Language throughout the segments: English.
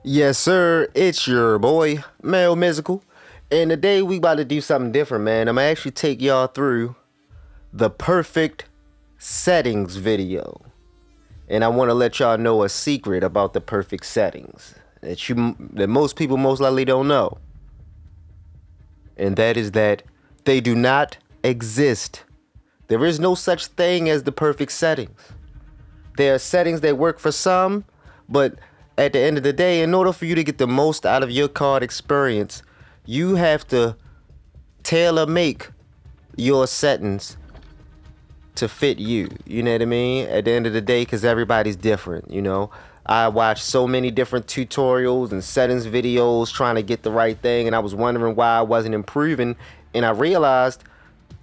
Yes, sir. It's your boy, Mel Mystical. And today we about to do something different, man. I'm gonna actually take y'all through the perfect settings video. And I want to let y'all know a secret about the perfect settings that most people most likely don't know. And that is that they do not exist. There is no such thing as the perfect settings. There are settings that work for some, but at the end of the day, in order for you to get the most out of your card experience, you have to tailor make your settings to fit you. You know what I mean? At the end of the day, because everybody's different, you know. I watched so many different tutorials and settings videos trying to get the right thing, and I was wondering why I wasn't improving, and I realized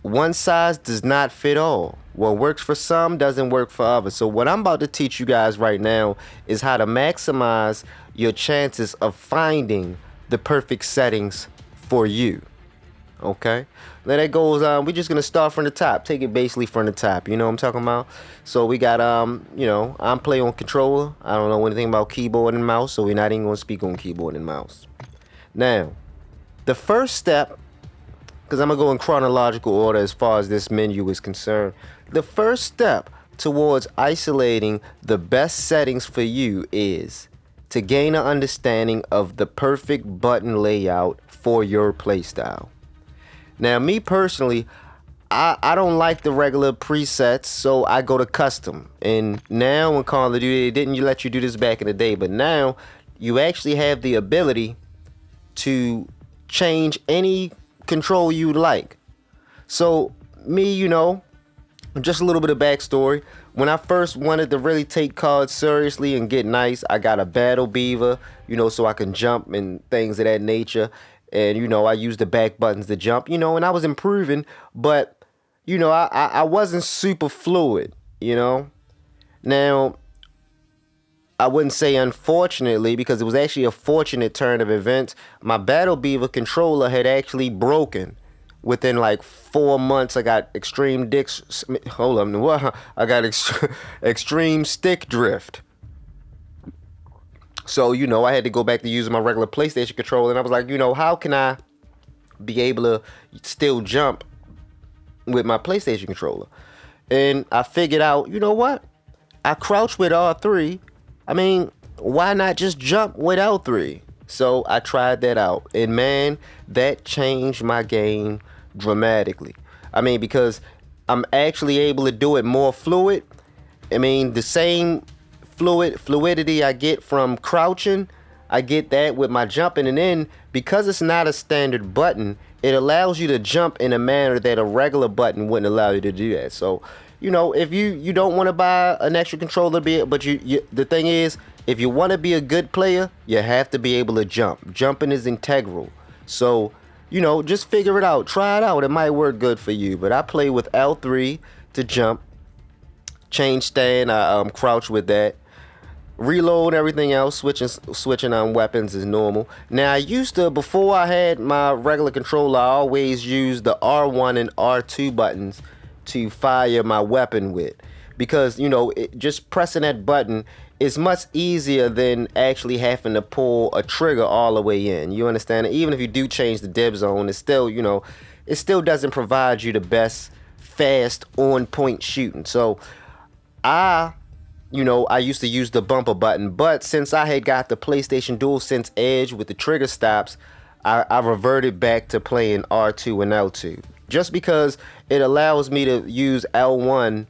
one size does not fit all. What works for some doesn't work for others. So what I'm about to teach you guys right now is how to maximize your chances of finding the perfect settings for you. Okay, then that goes we're just gonna start from the top, take it basically from the top, you know what I'm talking about. So we got I'm playing on controller. I don't know anything about keyboard and mouse, so we're not even gonna speak on keyboard and mouse. Now the first step, because I'm gonna go in chronological order as far as this menu is concerned. The first step towards isolating the best settings for you is to gain an understanding of the perfect button layout for your playstyle. Now, me personally, I don't like the regular presets, so I go to custom. And now in Call of Duty, they didn't let you do this back in the day, but now you actually have the ability to change any control you like. So me, just a little bit of backstory. When I first wanted to really take cards seriously and get nice, I got a Battle Beaver, so I can jump and things of that nature. And I used the back buttons to jump, and I was improving, but I wasn't super fluid. Now, I wouldn't say unfortunately, because it was actually a fortunate turn of events. My Battle Beaver controller had actually broken within like 4 months. I got extreme dicks. Hold on, what? I got extreme stick drift. So I had to go back to using my regular PlayStation controller, and I was like, how can I be able to still jump with my PlayStation controller? And I figured out, you know what? I crouch with R3. I mean, why not just jump with L3? So I tried that out, and man, that changed my game dramatically. I mean, because I'm actually able to do it more fluid. I mean, the same fluidity I get from crouching, I get that with my jumping. And then because it's not a standard button, it allows you to jump in a manner that a regular button wouldn't allow you to do that. So if you don't want to buy an extra controller, but the thing is, if you want to be a good player, you have to be able to jump. Jumping is integral. So just figure it out, try it out. It might work good for you. But I play with L3 to jump, change stand, I crouch with that, reload, everything else, switching on weapons is normal. Now, I used to, before I had my regular controller, I always used the R1 and R2 buttons to fire my weapon with, because just pressing that button is much easier than actually having to pull a trigger all the way in. You understand? Even if you do change the dip zone, it still doesn't provide you the best fast on point shooting. So I used to use the bumper button, but since I had got the PlayStation DualSense Edge with the trigger stops, I reverted back to playing R2 and L2, just because it allows me to use R1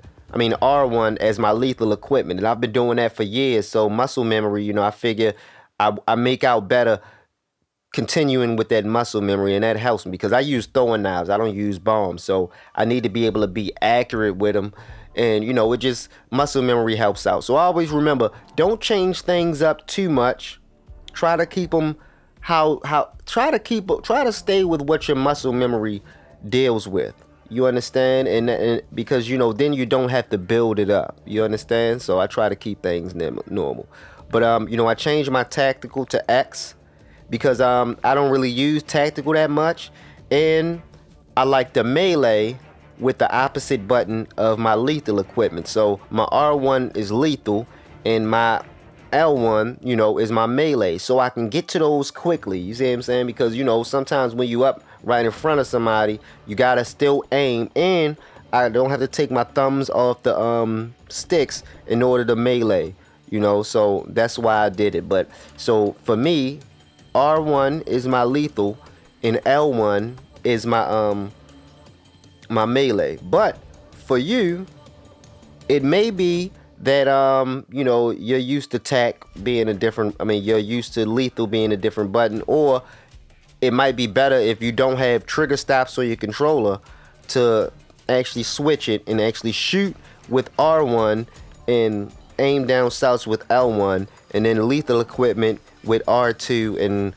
as my lethal equipment, and I've been doing that for years. So muscle memory, I figure I make out better continuing with that muscle memory, and that helps me because I use throwing knives. I don't use bombs, so I need to be able to be accurate with them. And it just, muscle memory helps out. So I always remember, don't change things up too much. Try to keep them try to stay with what your muscle memory deals with. You understand? And because then you don't have to build it up. You understand? So I try to keep things normal. But I changed my tactical to X, because I don't really use tactical that much, and I like the melee with the opposite button of my lethal equipment. So my R1 is lethal, and my L1, you know, is my melee, so I can get to those quickly. You see what I'm saying? Because, you know, sometimes when you up right in front of somebody, you gotta still aim, and I don't have to take my thumbs off the sticks in order to melee. You know, so that's why I did it. But so for me, R1 is my lethal, and L1 is my melee. But for you, it may be that you know, you're used to tac being a different, I mean, you're used to lethal being a different button, or it might be better if you don't have trigger stops on your controller to actually switch it and actually shoot with R1 and aim down south with L1, and then lethal equipment with R2, and,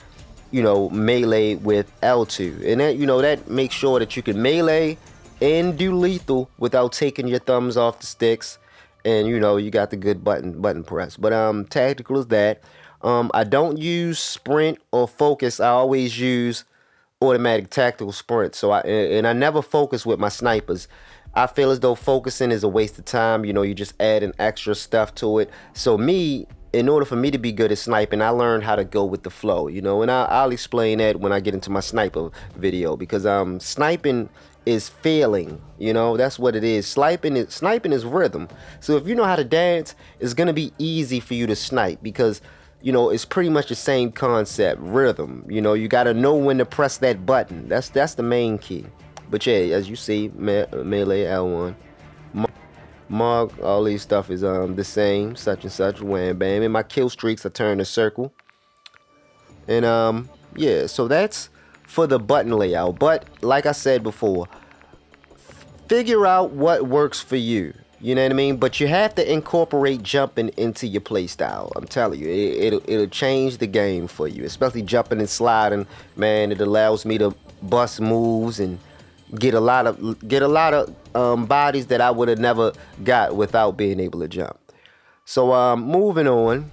you know, melee with L2. And that, you know, that makes sure that you can melee and do lethal without taking your thumbs off the sticks, and, you know, you got the good button press. But tactical is that. I don't use sprint or focus. I always use automatic tactical sprint. So I never focus with my snipers. I feel as though focusing is a waste of time. You know, you just add an extra stuff to it. So me, in order for me to be good at sniping, I learned how to go with the flow, you know, and I'll explain that when I get into my sniper video, because sniping is feeling, you know, that's what it is. Sniping is rhythm. So if you know how to dance, it's gonna be easy for you to snipe, because, you know, it's pretty much the same concept, rhythm. You know, you gotta know when to press that button. That's the main key. But yeah, as you see, melee L1, mark, all these stuff is the same, such and such, wham bam. And my kill streaks, I turn a circle. And yeah, so that's for the button layout. But like I said before, figure out what works for you. You know what I mean? But you have to incorporate jumping into your playstyle. I'm telling you, it'll change the game for you, especially jumping and sliding. Man, it allows me to bust moves and get a lot of bodies that I would have never got without being able to jump. So moving on.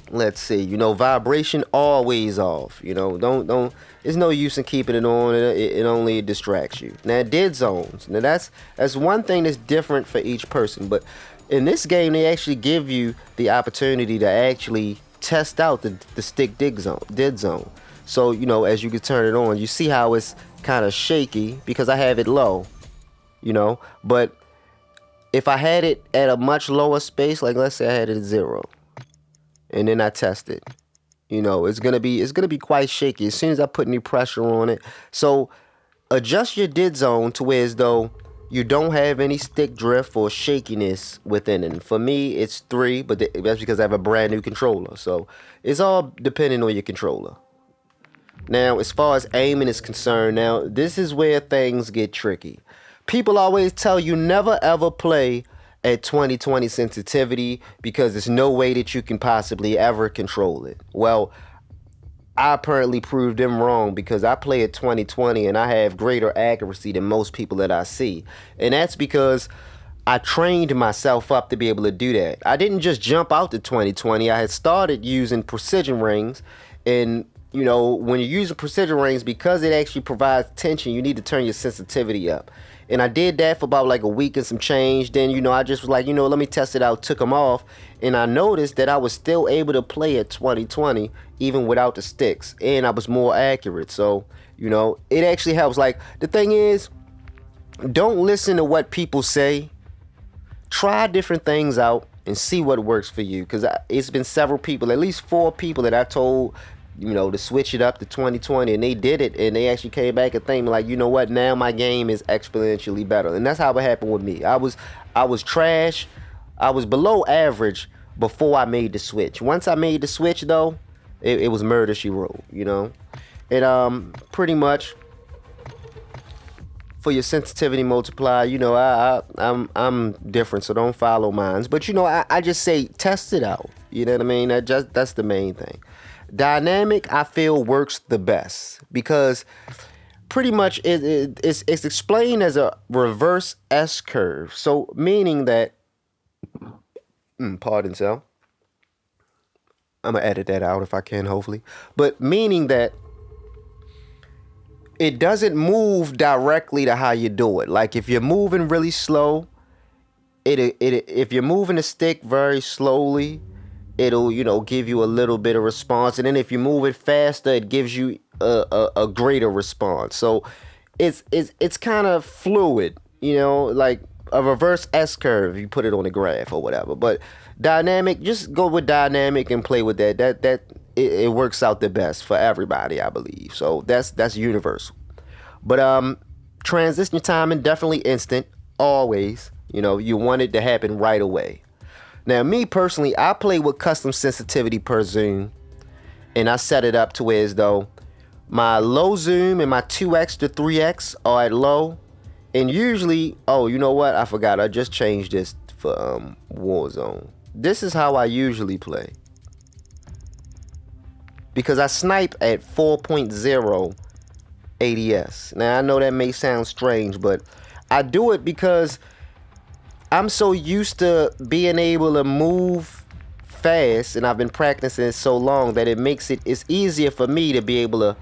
Let's see, you know, vibration always off. You know, don't there's no use in keeping it on. It only distracts you. Now, dead zones, now that's one thing that's different for each person. But in this game, they actually give you the opportunity to actually test out the stick dead zone. So, you know, as you can turn it on, you see how it's kind of shaky because I have it low, you know. But if I had it at a much lower space, like let's say I had it at 0, and then I test it, you know, it's gonna be quite shaky as soon as I put any pressure on it. So adjust your dead zone to where as though you don't have any stick drift or shakiness within it. And for me, it's 3, but that's because I have a brand new controller. So it's all depending on your controller. Now, as far as aiming is concerned, now this is where things get tricky. People always tell you never ever play at 20/20 sensitivity because there's no way that you can possibly ever control it. Well, I apparently proved them wrong, because I play at 20/20 and I have greater accuracy than most people that I see. And that's because I trained myself up to be able to do that. I didn't just jump out to 20/20. I had started using precision rings, and you know, when you're using precision rings, because it actually provides tension, you need to turn your sensitivity up. And I did that for about like a week and some change. Then, you know, I just was like, you know, let me test it out, took them off, and I noticed that I was still able to play at 20/20 even without the sticks, and I was more accurate. So, you know, it actually helps. Like, the thing is, don't listen to what people say. Try different things out and see what works for you, because it's been several people, at least 4 people that I told, you know, to switch it up to 20/20, and they did it, and they actually came back and thanked me, like, you know what, now my game is exponentially better. And that's how it happened with me. I was trash. I was below average before I made the switch. Once I made the switch, though, it was murder she wrote, you know. And pretty much for your sensitivity multiplier, you know, I'm different, so don't follow mines. But, you know, I just say test it out. You know what I mean? That's the main thing. Dynamic, I feel, works the best because pretty much it's explained as a reverse S curve. So meaning that, pardon self, I'm gonna edit that out if I can, hopefully. But meaning that it doesn't move directly to how you do it. Like if you're moving really slow, if you're moving the stick very slowly, it'll, you know, give you a little bit of response, and then if you move it faster, it gives you a greater response. So it's kind of fluid, you know, like a reverse S curve. You put it on a graph or whatever. But dynamic, just go with dynamic and play with that. It works out the best for everybody, I believe. So that's universal. But transition timing definitely instant, always. You know, you want it to happen right away. Now, me personally, I play with custom sensitivity per zoom, and I set it up to where as though my low zoom and my 2x to 3x are at low. And usually, oh, you know what? I forgot. I just changed this for Warzone. This is how I usually play, because I snipe at 4.0 ADS. Now, I know that may sound strange, but I do it because I'm so used to being able to move fast, and I've been practicing it so long that it's easier for me to be able to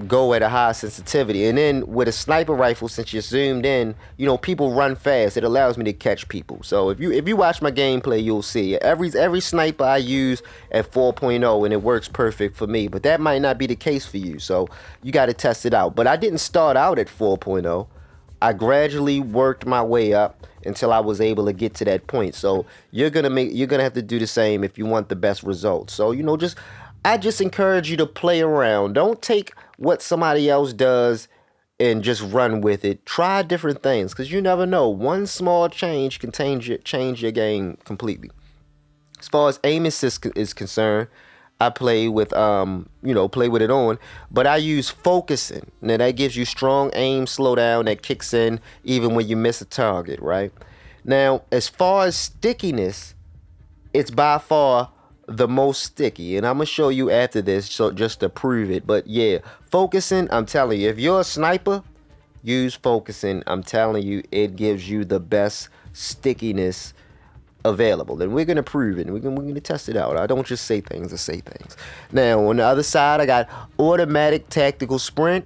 go at a high sensitivity. And then with a sniper rifle, since you're zoomed in, you know, people run fast. It allows me to catch people. So if you watch my gameplay, you'll see every sniper I use at 4.0, and it works perfect for me. But that might not be the case for you, so you got to test it out. But I didn't start out at 4.0. I gradually worked my way up until I was able to get to that point. So you're gonna have to do the same if you want the best results. So, you know, I just encourage you to play around. Don't take what somebody else does and just run with it. Try different things, because you never know. One small change can change your game completely. As far as aim assist is concerned, I play with play with it on, but I use focusing. Now that gives you strong aim slowdown that kicks in even when you miss a target, right? Now, as far as stickiness, it's by far the most sticky, and I'm gonna show you after this, so just to prove it. But yeah, focusing, I'm telling you, if you're a sniper, use focusing. I'm telling you, it gives you the best stickiness available, and we're gonna prove it, and we're gonna test it out. I don't just say things to say things. Now on the other side, I got automatic tactical sprint.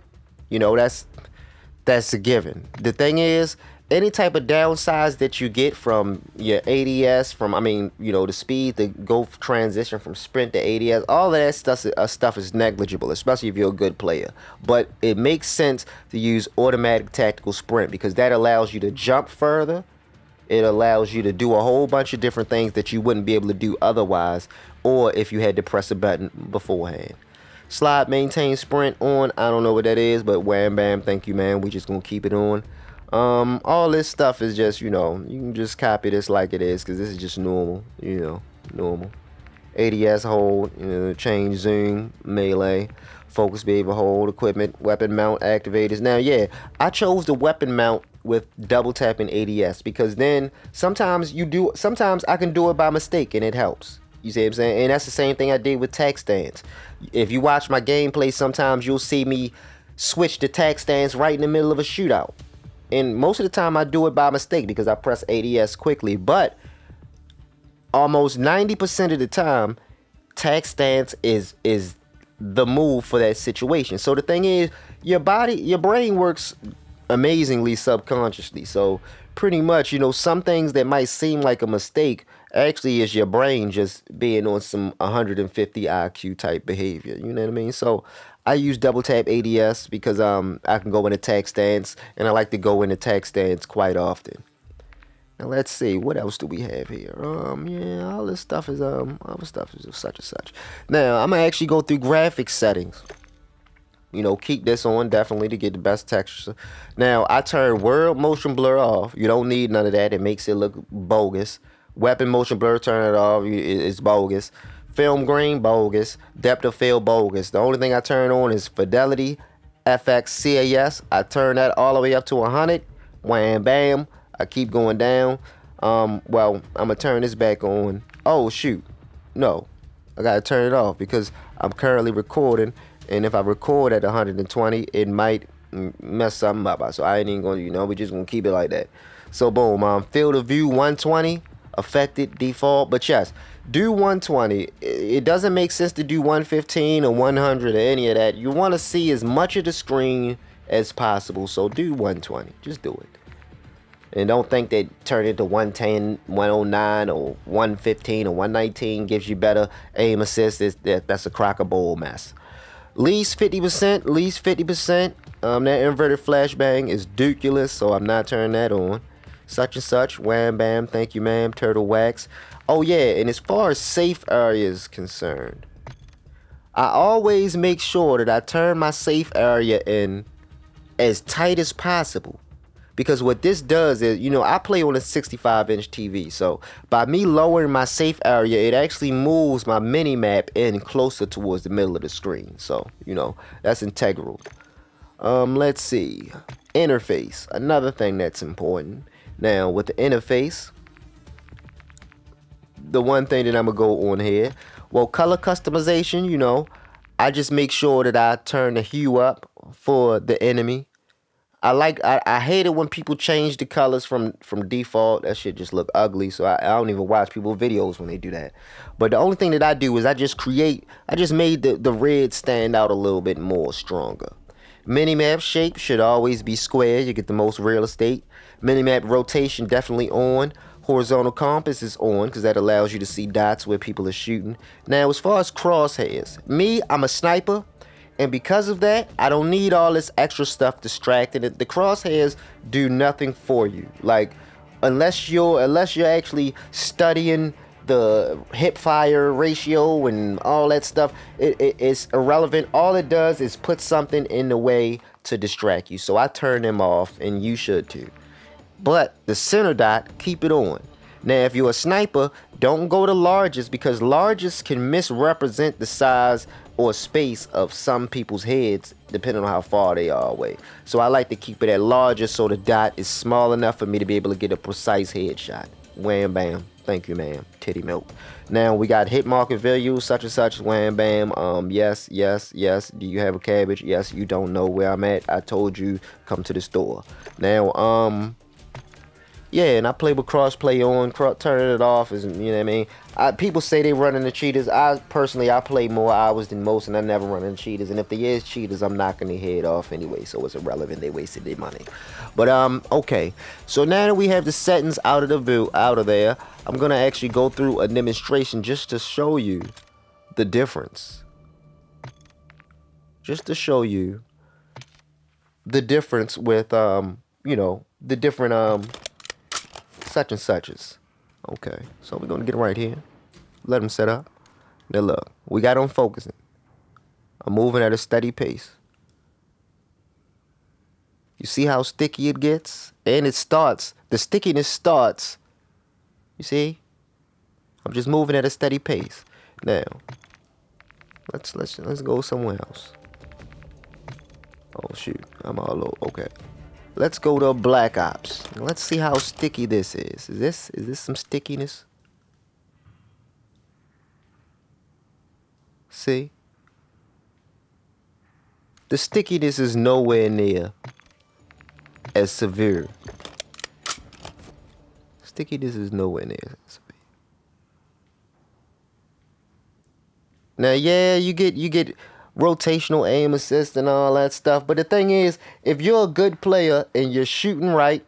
You know, that's a given. The thing is, any type of downsides that you get from your ADS, the speed to go transition from sprint to ADS, all of that stuff is negligible, especially if you're a good player. But it makes sense to use automatic tactical sprint, because that allows you to jump further. It allows you to do a whole bunch of different things that you wouldn't be able to do otherwise, or if you had to press a button beforehand. Slide maintain sprint on. I don't know what that is, but wham bam, thank you, man. We just gonna keep it on. All this stuff is just, you know, you can just copy this like it is, because this is just normal, you know, normal. ADS hold, you know, change zoom, melee, focus behavior hold, equipment, weapon mount activators. Now, yeah, I chose the weapon mount with double tapping ADS, because then sometimes I can do it by mistake and it helps. You see what I'm saying? And that's the same thing I did with tac stance. If you watch my gameplay, sometimes you'll see me switch to tac stance right in the middle of a shootout. And most of the time I do it by mistake because I press ADS quickly. But almost 90% of the time, tac stance is the move for that situation. So the thing is, your brain works amazingly subconsciously. So pretty much, you know, some things that might seem like a mistake actually is your brain just being on some 150 IQ type behavior. You know what I mean? So I use double tap ADS because I can go into tac stance, and I like to go into tac stance quite often. Now let's see, what else do we have here? Yeah, all this stuff is such and such. Now I'm gonna actually go through graphics settings. You know, keep this on definitely to get the best texture. Now I turn world motion blur off. You don't need none of that. It makes it look bogus. Weapon motion blur, turn it off. It's bogus. Film grain, bogus. Depth of field, bogus. The only thing I turn on is fidelity, FX, CAS. I turn that all the way up to 100. Wham, bam. I keep going down. Well, I'm gonna turn this back on. Oh shoot, no, I gotta turn it off because I'm currently recording, and if I record at 120, it might mess something up. So I ain't even gonna, you know, we just gonna keep it like that. So boom, field of view 120, affected default. But yes, do 120. It doesn't make sense to do 115 or 100 or any of that. You want to see as much of the screen as possible, so do 120. Just do it. And don't think that turn it to 110, 109, or 115 or 119 gives you better aim assist. That's a crock of bull mess. Least 50%, least 50%. That inverted flashbang is duculous, so I'm not turning that on. Such and such, wham bam, thank you ma'am, turtle wax. Oh yeah, and as far as safe areas concerned, I always make sure that I turn my safe area in as tight as possible. Because what this does is, I play on a 65-inch TV, so by me lowering my safe area, it actually moves my mini-map in closer towards the middle of the screen. So, that's integral. Let's see. Interface, another thing that's important. Now, with the interface, the one thing that I'm going to go on here, well, color customization, I just make sure that I turn the hue up for the enemy. I hate it when people change the colors from default. That shit just look ugly. So I don't even watch people's videos when they do that. But the only thing that I do is I just made the red stand out a little bit more stronger. Minimap shape should always be square. You get the most real estate. Minimap rotation definitely on. Horizontal compass is on because that allows you to see dots where people are shooting. Now, as far as crosshairs, I'm a sniper. And because of that, I don't need all this extra stuff distracting it. The crosshairs do nothing for you. Like, unless you're actually studying the hip fire ratio and all that stuff, it's irrelevant. All it does is put something in the way to distract you. So I turn them off, and you should too. But the center dot, keep it on. Now, if you're a sniper, don't go to largest because largest can misrepresent the size or space of some people's heads depending on how far they are away. So I like to keep it at largest so the dot is small enough for me to be able to get a precise headshot. Wham bam. Thank you, ma'am. Titty milk. Now we got hit marker value, such and such, wham bam. Yes. Do you have a cabbage? Yes, you don't know where I'm at. I told you, come to the store. Now, yeah, and I play with crossplay on, turning it off is, you know what I mean? People say they running the cheaters. I play more hours than most, and I never run into cheaters. And if there is cheaters, I'm knocking their head off anyway, so it's irrelevant. They wasted their money. But okay. So now that we have the settings out of there, I'm gonna actually go through a demonstration just to show you the difference. Just to show you the difference with the different such and suches. Okay, so we're gonna get right here. Let them set up. Now look, we got on focusing. I'm moving at a steady pace. You see how sticky it gets? And it starts, the stickiness starts. You see? I'm just moving at a steady pace. Now, let's go somewhere else. Oh shoot, I'm all over. Okay. Let's go to Black Ops. Let's see how sticky this is. Is this some stickiness? See? The stickiness is nowhere near as severe. Stickiness is nowhere near as severe. Now, yeah, you get rotational aim assist and all that stuff. But the thing is, if you're a good player and you're shooting right,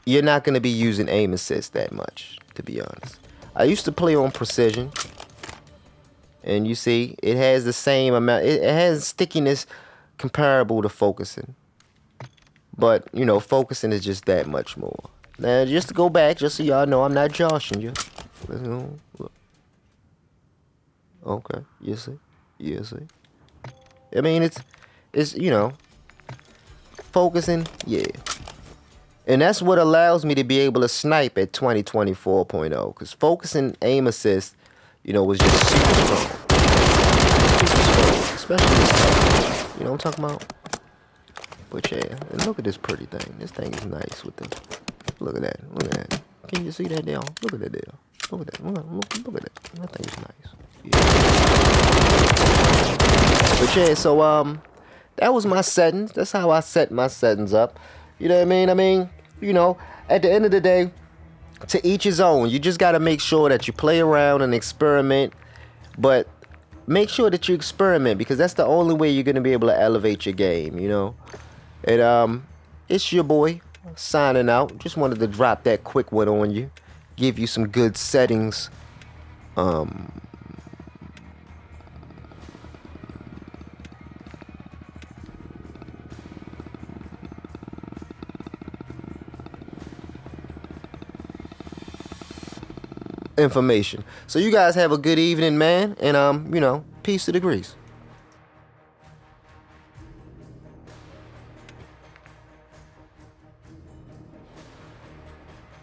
you're not going to be using aim assist that much, to be honest. I used to play on precision. And you see, it has the same amount. It has stickiness comparable to focusing. But, focusing is just that much more. Now, just to go back, just so y'all know, I'm not joshing you. Let's go. Look. Okay, you see? You see? I mean, it's focusing, yeah. And that's what allows me to be able to snipe at 2024.0, because focusing aim assist, was just super strong. Especially this, you know what I'm talking about? But yeah, and look at this pretty thing. This thing is nice with the, look at that. Can you see that there? Look at that there. Look at that. Look at that. That thing is nice. But yeah, so that was my settings. That's how I set my settings up. You know what I mean? At the end of the day, to each his own. You just gotta make sure that you play around and experiment, but make sure that you experiment, because that's the only way you're gonna be able to elevate your game, And it's your boy, signing out. Just wanted to drop that quick one on you, give you some good settings information. So you guys have a good evening, man, and peace to the grease.